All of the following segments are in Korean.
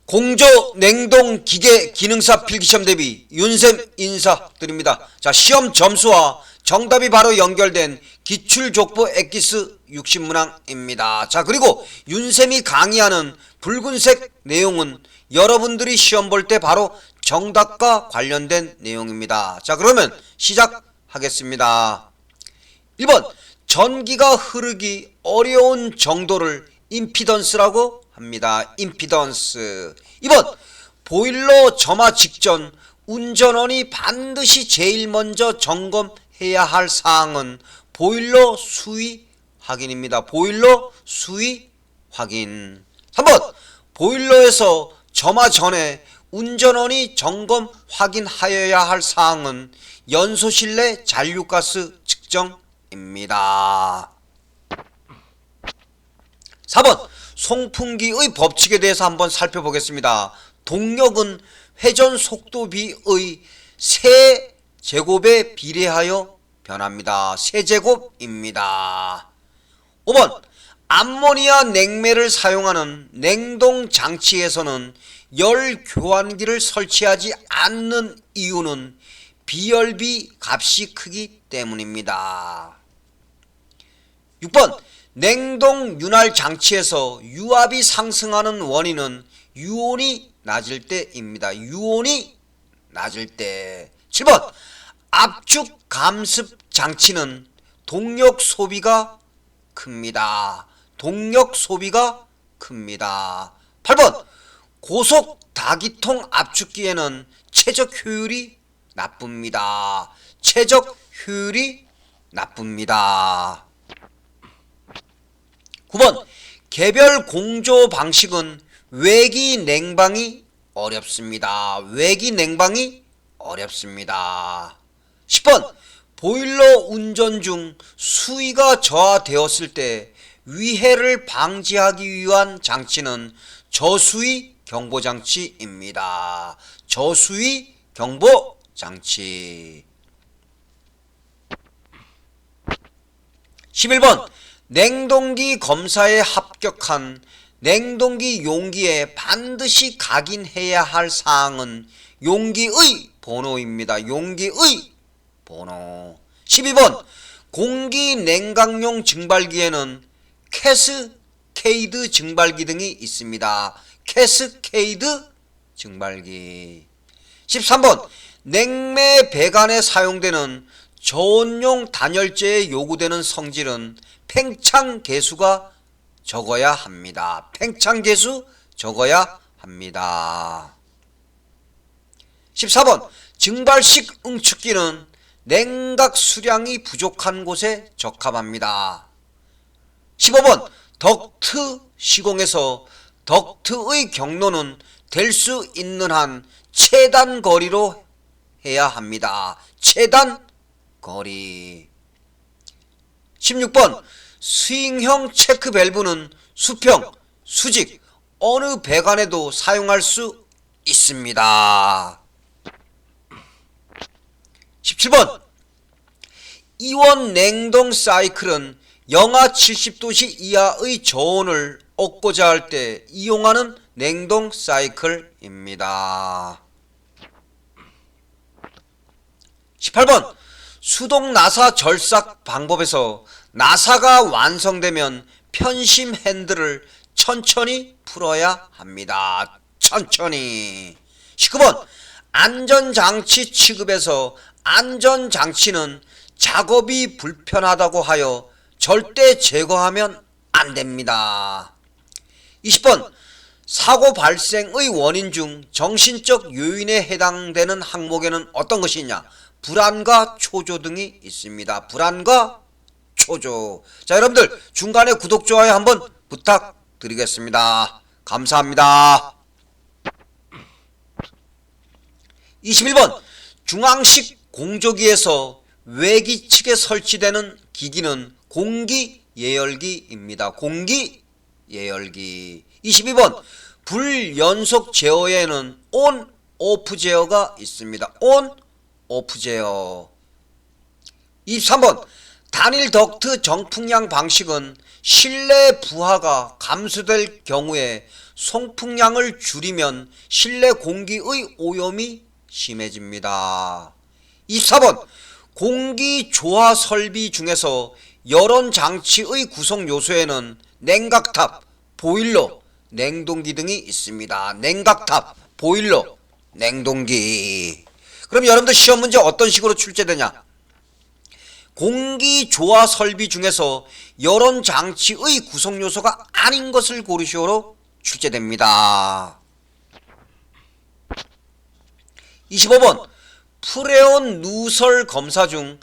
공조 냉동 기계 기능사 필기시험 대비 윤쌤 인사드립니다. 자, 시험 점수와 정답이 바로 연결된 기출족보 엑기스 60문항입니다. 자, 그리고 윤쌤이 강의하는 붉은색 내용은 여러분들이 시험 볼 때 바로 정답과 관련된 내용입니다. 자, 그러면 시작하겠습니다. 1번, 전기가 흐르기 어려운 정도를 임피던스라고 합니다. 임피던스. 2번, 보일러 점화 직전 운전원이 반드시 제일 먼저 점검해야 할 사항은 보일러 수위 확인입니다. 보일러 수위 확인. 3번, 보일러에서 점화 전에 운전원이 점검 확인하여야 할 사항은 연소실 내 잔류가스 측정입니다. 4번, 송풍기의 법칙에 대해서 한번 살펴보겠습니다. 동력은 회전 속도비의 세제곱에 비례하여 변합니다. 세제곱입니다. 5번, 암모니아 냉매를 사용하는 냉동 장치에서는 열 교환기를 설치하지 않는 이유는 비열비 값이 크기 때문입니다. 6번, 냉동 윤활 장치에서 유압이 상승하는 원인은 유온이 낮을 때입니다. 유온이 낮을 때. 7번, 압축 감습 장치는 동력 소비가 큽니다. 동력 소비가 큽니다. 8번, 고속 다기통 압축기에는 최적 효율이 나쁩니다. 최적 효율이 나쁩니다. 9번, 개별 공조 방식은 외기 냉방이 어렵습니다. 외기 냉방이 어렵습니다. 10번, 보일러 운전 중 수위가 저하되었을 때 위해를 방지하기 위한 장치는 저수위 경보장치입니다. 저수위 경보장치. 11번, 냉동기 검사에 합격한 냉동기 용기에 반드시 각인해야 할 사항은 용기의 번호입니다. 용기의 번호. 12번, 공기 냉각용 증발기에는 캐스케이드 증발기 등이 있습니다. 캐스케이드 증발기. 13번, 냉매 배관에 사용되는 저온용 단열재에 요구되는 성질은 팽창 계수가 적어야 합니다. 팽창 계수 적어야 합니다. 14번, 증발식 응축기는 냉각 수량이 부족한 곳에 적합합니다. 15번, 덕트 시공에서 덕트의 경로는 될 수 있는 한 최단 거리로 해야 합니다. 최단 거리. 16번, 스윙형 체크 밸브는 수평, 수직 어느 배관에도 사용할 수 있습니다. 17번, 이원 냉동 사이클은 영하 70도씨 이하의 저온을 얻고자 할 때 이용하는 냉동 사이클입니다. 18번, 수동 나사 절삭 방법에서 나사가 완성되면 편심 핸들을 천천히 풀어야 합니다. 천천히. 19번, 안전장치 취급에서 안전장치는 작업이 불편하다고 하여 절대 제거하면 안 됩니다. 20번, 사고 발생의 원인 중 정신적 요인에 해당되는 항목에는 어떤 것이 있냐? 불안과 초조 등이 있습니다. 불안과 초조. 자, 여러분들 중간에 구독, 좋아요 한번 부탁드리겠습니다. 감사합니다. 21번, 중앙식 공조기에서 외기 측에 설치되는 기기는 공기 예열기입니다. 공기 예열기. 22번, 불연속 제어에는 온, 오프 제어가 있습니다. 온, 오프 제어. 23번, 단일 덕트 정풍량 방식은 실내 부하가 감소될 경우에 송풍량을 줄이면 실내 공기의 오염이 심해집니다. 24번 공기 조화 설비 중에서 여론 장치의 구성 요소에는 냉각탑, 보일러, 냉동기 등이 있습니다. 냉각탑, 보일러, 냉동기. 그럼 여러분들 시험 문제 어떤 식으로 출제되냐? 공기 조화 설비 중에서 여론 장치의 구성 요소가 아닌 것을 고르시오로 출제됩니다. 25번 프레온 누설 검사 중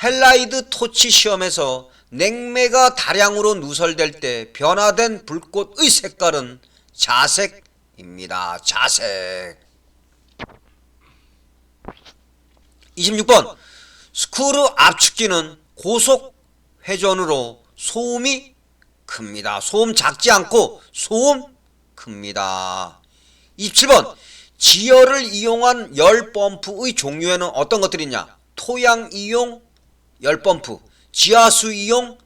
헬라이드 토치 시험에서 냉매가 다량으로 누설될 때 변화된 불꽃의 색깔은 자색입니다. 자색. 26번 스크루 압축기는 고속 회전으로 소음이 큽니다. 소음 작지 않고 소음 큽니다. 27번 지열을 이용한 열펌프의 종류에는 어떤 것들이 있냐? 토양 이용 열펌프, 지하수 이용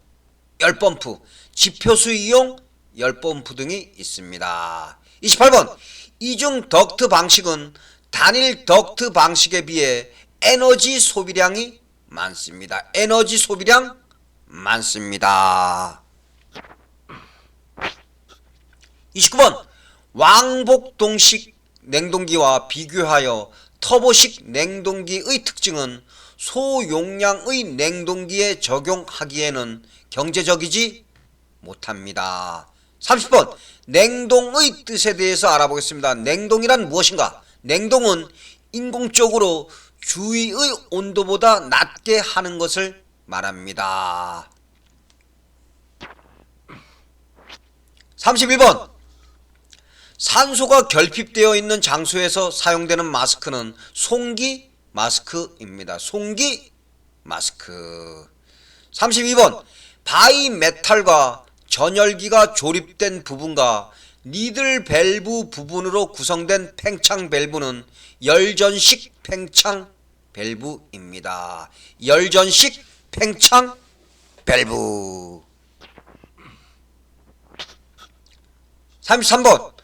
열펌프, 지표수 이용 열펌프 등이 있습니다. 28번 이중 덕트 방식은 단일 덕트 방식에 비해 에너지 소비량이 많습니다. 에너지 소비량 많습니다. 29번 왕복동식 냉동기와 비교하여 터보식 냉동기의 특징은 소용량의 냉동기에 적용하기에는 경제적이지 못합니다. 30번 냉동의 뜻에 대해서 알아보겠습니다. 냉동이란 무엇인가? 냉동은 인공적으로 주위의 온도보다 낮게 하는 것을 말합니다. 31번 산소가 결핍되어 있는 장소에서 사용되는 마스크는 송기 마스크입니다. 송기 마스크. 32번 바이메탈과 전열기가 조립된 부분과 니들 밸브 부분으로 구성된 팽창 밸브는 열전식 팽창 밸브입니다. 열전식 팽창 밸브. 33번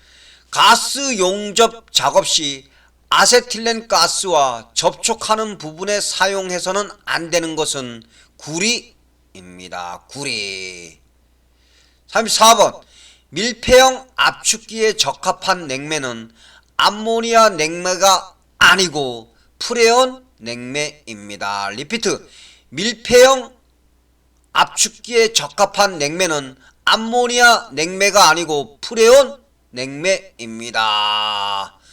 가스 용접 작업 시 아세틸렌 가스와 접촉하는 부분에 사용해서는 안 되는 것은 구리입니다. 구리. 34번 밀폐형 압축기에 적합한 냉매는 암모니아 냉매가 아니고 프레온 냉매입니다. 리피트. 밀폐형 압축기에 적합한 냉매는 암모니아 냉매가 아니고 프레온 냉매입니다.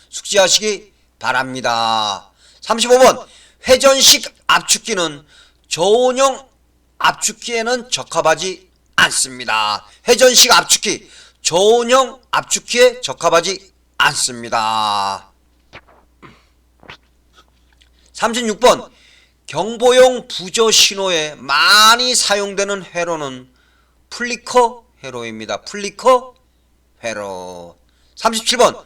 숙지하시기 바랍니다. 35번 회전식 압축기는 저온형 압축기에는 적합하지 않습니다. 회전식 압축기 저온형 압축기에 적합하지 않습니다. 36번 경보용 부저 신호에 많이 사용되는 회로는 플리커 회로입니다. 플리커 회로. 37번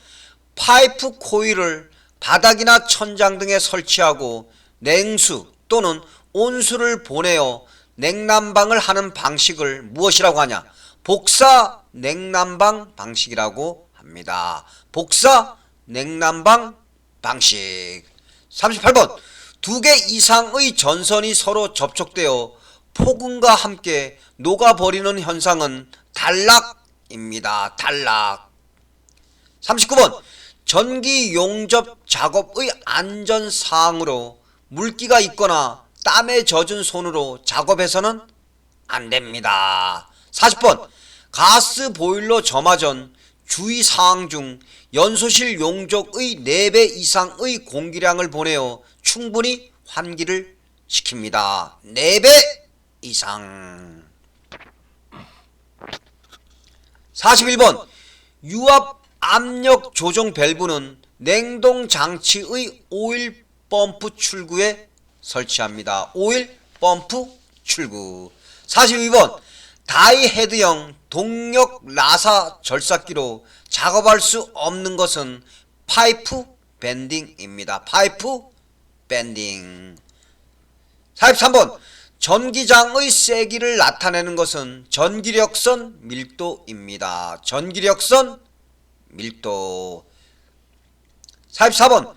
파이프 코일을 바닥이나 천장 등에 설치하고 냉수 또는 온수를 보내어 냉난방을 하는 방식을 무엇이라고 하냐? 복사 냉난방 방식이라고 합니다. 복사 냉난방 방식. 38번 두 개 이상의 전선이 서로 접촉되어 폭음과 함께 녹아버리는 현상은 단락입니다. 단락. 39번 전기 용접 작업의 안전사항으로 물기가 있거나 땀에 젖은 손으로 작업해서는 안됩니다. 40번 가스 보일러 점화 전 주의사항 중 연소실 용적의 4배 이상의 공기량을 보내어 충분히 환기를 시킵니다. 4배 이상. 41번 유압 압력 조정 밸브는 냉동 장치의 오일 펌프 출구에 설치합니다. 오일 펌프 출구. 42번 다이헤드형 동력 나사 절삭기로 작업할 수 없는 것은 파이프 밴딩입니다. 파이프 밴딩. 43번 전기장의 세기를 나타내는 것은 전기력선 밀도입니다. 전기력선 밀도. 44번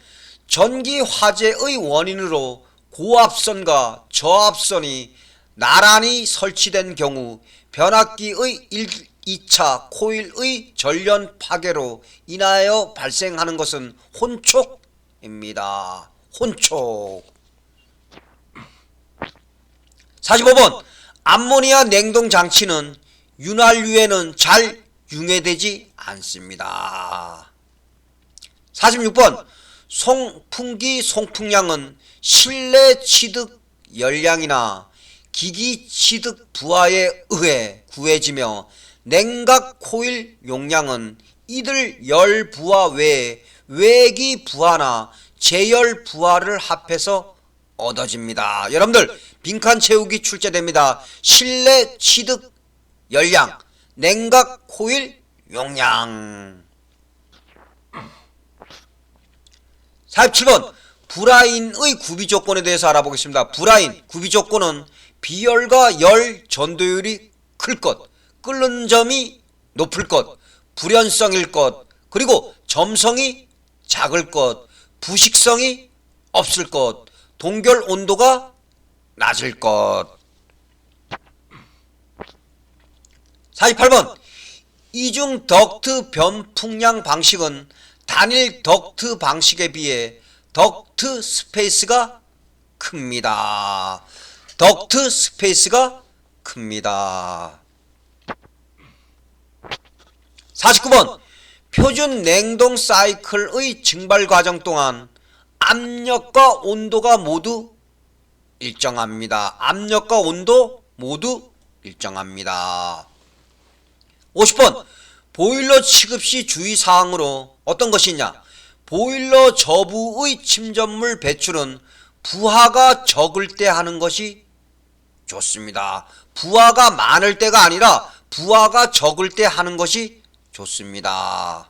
전기 화재의 원인으로 고압선과 저압선이 나란히 설치된 경우 변압기의 2차 코일의 전련 파괴로 인하여 발생하는 것은 혼촉입니다. 혼촉. 45번 암모니아 냉동 장치는 윤활유에는 잘 융해되지 않습니다. 46번 송풍기 송풍량은 실내 취득 열량이나 기기 취득 부하에 의해 구해지며 냉각 코일 용량은 이들 열 부하 외에 외기 부하나 제열 부하를 합해서 얻어집니다. 여러분들 빈칸 채우기 출제됩니다. 실내 취득 열량, 냉각 코일 용량. 47번 브라인의 구비조건에 대해서 알아보겠습니다. 브라인 구비조건은 비열과 열 전도율이 클 것, 끓는 점이 높을 것, 불연성일 것, 그리고 점성이 작을 것, 부식성이 없을 것, 동결 온도가 낮을 것. 48번 이중 덕트 변풍량 방식은 단일 덕트 방식에 비해 덕트 스페이스가 큽니다. 덕트 스페이스가 큽니다. 49번 표준 냉동 사이클의 증발 과정 동안 압력과 온도가 모두 일정합니다. 압력과 온도 모두 일정합니다. 50번 보일러 취급 시 주의사항으로 어떤 것이 있냐? 보일러 저부의 침전물 배출은 부하가 적을 때 하는 것이 좋습니다. 부하가 많을 때가 아니라 부하가 적을 때 하는 것이 좋습니다.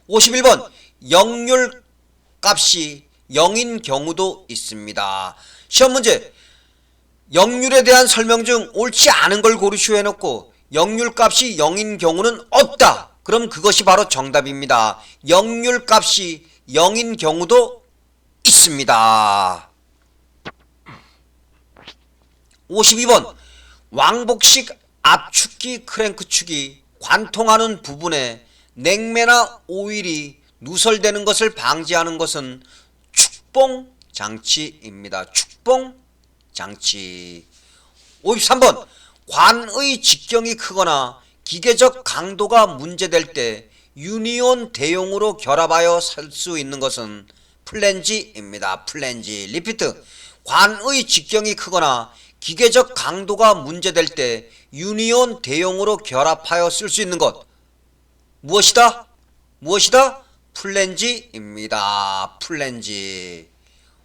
51번 역률 값이 0인 경우도 있습니다. 시험 문제 역률에 대한 설명 중 옳지 않은 걸 고르시오 해놓고 역률 값이 0인 경우는 없다. 그럼 그것이 바로 정답입니다. 역률 값이 0인 경우도 있습니다. 52번 왕복식 압축기 크랭크축이 관통하는 부분에 냉매나 오일이 누설되는 것을 방지하는 것은 축봉 장치입니다. 축봉 장치. 53번 관의 직경이 크거나 기계적 강도가 문제될 때 유니온 대용으로 결합하여 살 수 있는 것은 플랜지입니다. 플랜지. 리피트. 관의 직경이 크거나 기계적 강도가 문제될 때 유니온 대용으로 결합하여 쓸 수 있는 것 무엇이다? 무엇이다? 플랜지입니다. 플랜지.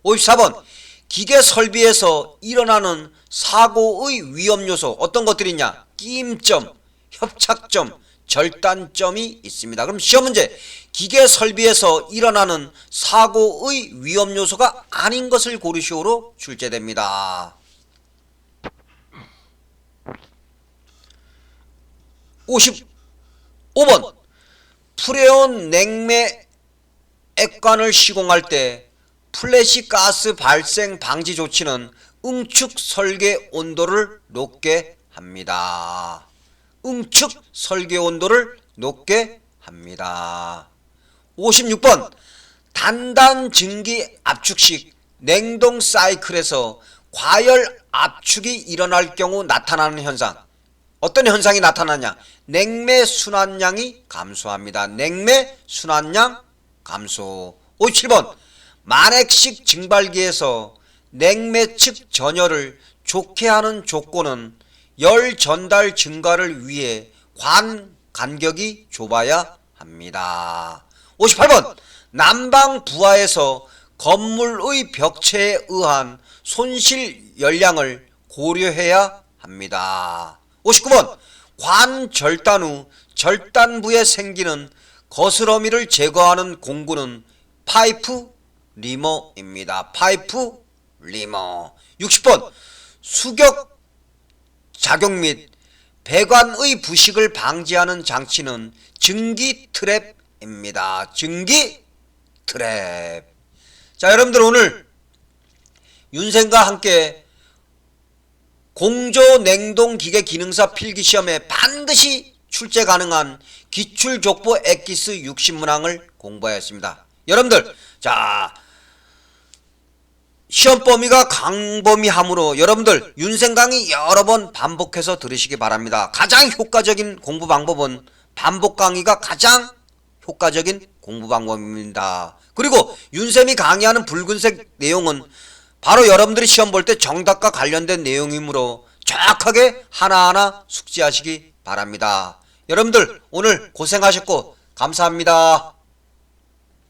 54번 기계 설비에서 일어나는 사고의 위험 요소 어떤 것들이 있냐? 끼임점, 협착점, 절단점이 있습니다. 그럼 시험 문제 기계 설비에서 일어나는 사고의 위험 요소가 아닌 것을 고르시오로 출제됩니다. 55번 프레온 냉매 액관을 시공할 때 플래시 가스 발생 방지 조치는 응축 설계 온도를 높게 합니다. 응축 설계 온도를 높게 합니다. 56번 단단 증기 압축식 냉동 사이클에서 과열 압축이 일어날 경우 나타나는 현상 어떤 현상이 나타나냐? 냉매 순환량이 감소합니다. 냉매 순환량 감소. 57번 만액식 증발기에서 냉매 측 전열을 좋게 하는 조건은 열 전달 증가를 위해 관 간격이 좁아야 합니다. 58번 난방 부하에서 건물의 벽체에 의한 손실 열량을 고려해야 합니다. 59번 관 절단 후 절단부에 생기는 거스러미를 제거하는 공구는 파이프 리머입니다. 파이프 리머. 60번 수격 작용 및 배관의 부식을 방지하는 장치는 증기 트랩입니다. 증기 트랩. 자, 여러분들 오늘 윤생과 함께 공조 냉동기계 기능사 필기시험에 반드시 출제 가능한 기출족보 엑기스 60문항을 공부하였습니다. 여러분들, 자, 시험 범위가 광범위하므로 여러분들 윤생 강의 여러 번 반복해서 들으시기 바랍니다. 가장 효과적인 공부 방법은 반복 강의가 가장 효과적인 공부 방법입니다. 그리고 윤쌤이 강의하는 붉은색 내용은 바로 여러분들이 시험 볼 때 정답과 관련된 내용이므로 정확하게 하나하나 숙지하시기 바랍니다. 여러분들 오늘 고생하셨고 감사합니다.